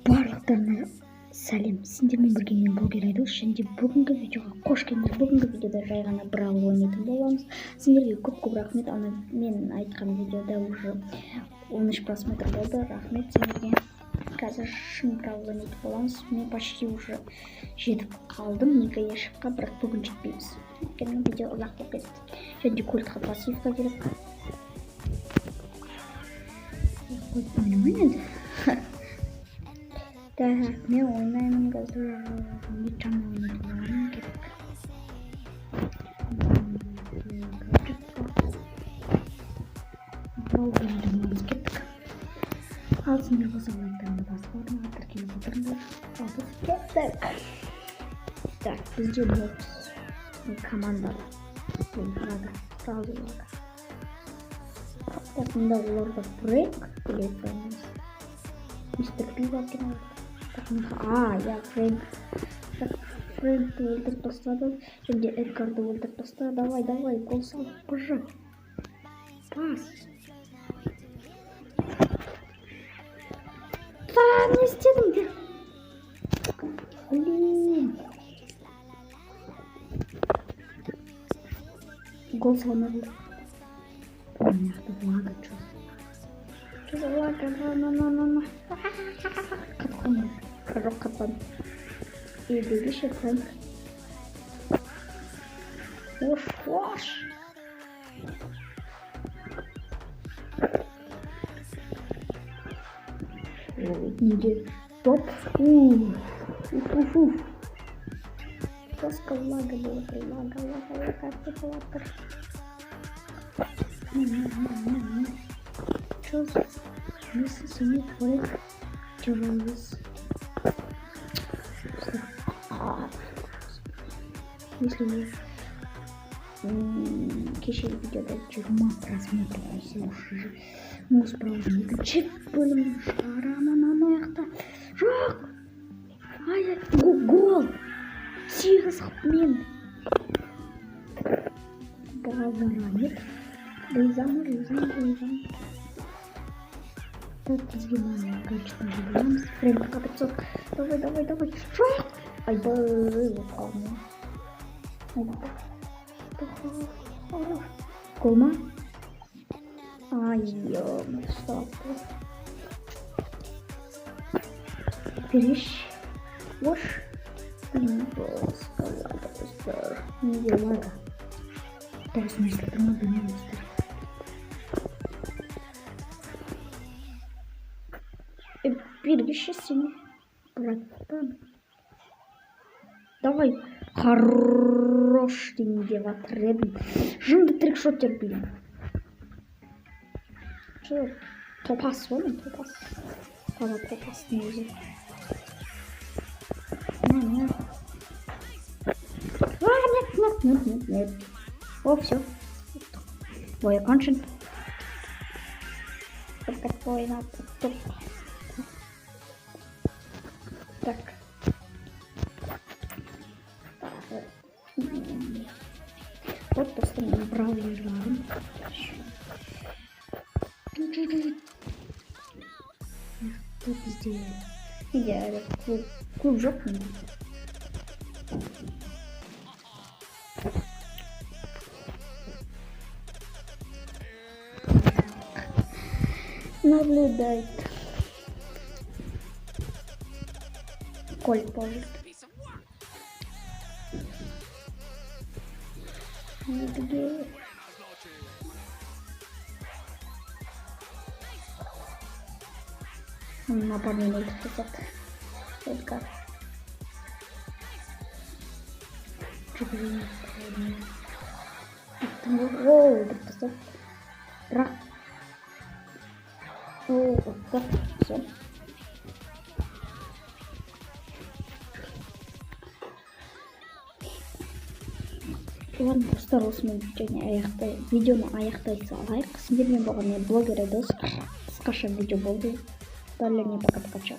Барлықтарына сәлем. Сендермен бірге мен блогер Айдос, және бүгінгі видеоға қош келдіңдер. Бүгінгі видеода жай ғана бравл ойнайтын боламыз. Сендерге көп рахмет. Мен айтқан видеода уже 13 просмотр болды. Рахмет сендерге. Қазір шын бравл ойнайтын боламыз. Мен почти уже жетіп қалдым 2 ящикқа, бірақ бүгін жетпейміз. Өйткені видео ұзақ болып кетті. Және көлтқа пассивка керек. Так, мен ойнаймын қазір. Ничаны ойнайтын керек. Бауырымыз кеттік. Ал сендер болса лайктарыңды басып орнына тіркеліп отырыңдар. Ал біз кеттік. Так, бізде бокс командалы. Сразу лага. Так, мында оларда брейк білет қоймыз. Мистер Пива кена. Я Фрэнкті өлтіріп тастады, және Эдгарды өлтіріп тастады. Давай, гол сал, пожа. Пас. Не істедіңдер? Блин. Гол салмады. Мықты влага, Что за влага? На. Қатқан. Жоқ қатқан. Үйдегі шеткен. Ош. Неге топ. Жестко влага было. Влага. Что за? Если сумеет брейк. Тяжелый. Если кеше видеода 20 просмотров всего уже муз браузер чек бөлімнің шығарамын аяқта. Жоқ! Гол! 8 мен. Браузер Ризан. Так, бізге мана качественно жібереміз. Фрэнкқа 500. Давай. Жоқ! Айбай, қалмай. Колма? Стоп. Переш. Ош. Неге лага. Так, смысле, тұрмады не өстір. Бергіші сені. Братан. Давай. Хорош дейін деп атыр едім. Жынды трикшоттер білем. Что? Топас ғой, топас. Тава топастың өзі. Нет. О, все. Бой окончен. Такой надо. Так. Вот просто браузером. Что ты сделал? Я клуб жопный. Наблюдает. Коль положит. Где? Напомню, это Эдгар. Это Ра. Так, все. Ладно, осымен видеоны аяқтай салайық. Сендермен болған блогер Айдос. Қысқаша видео болды. Пока.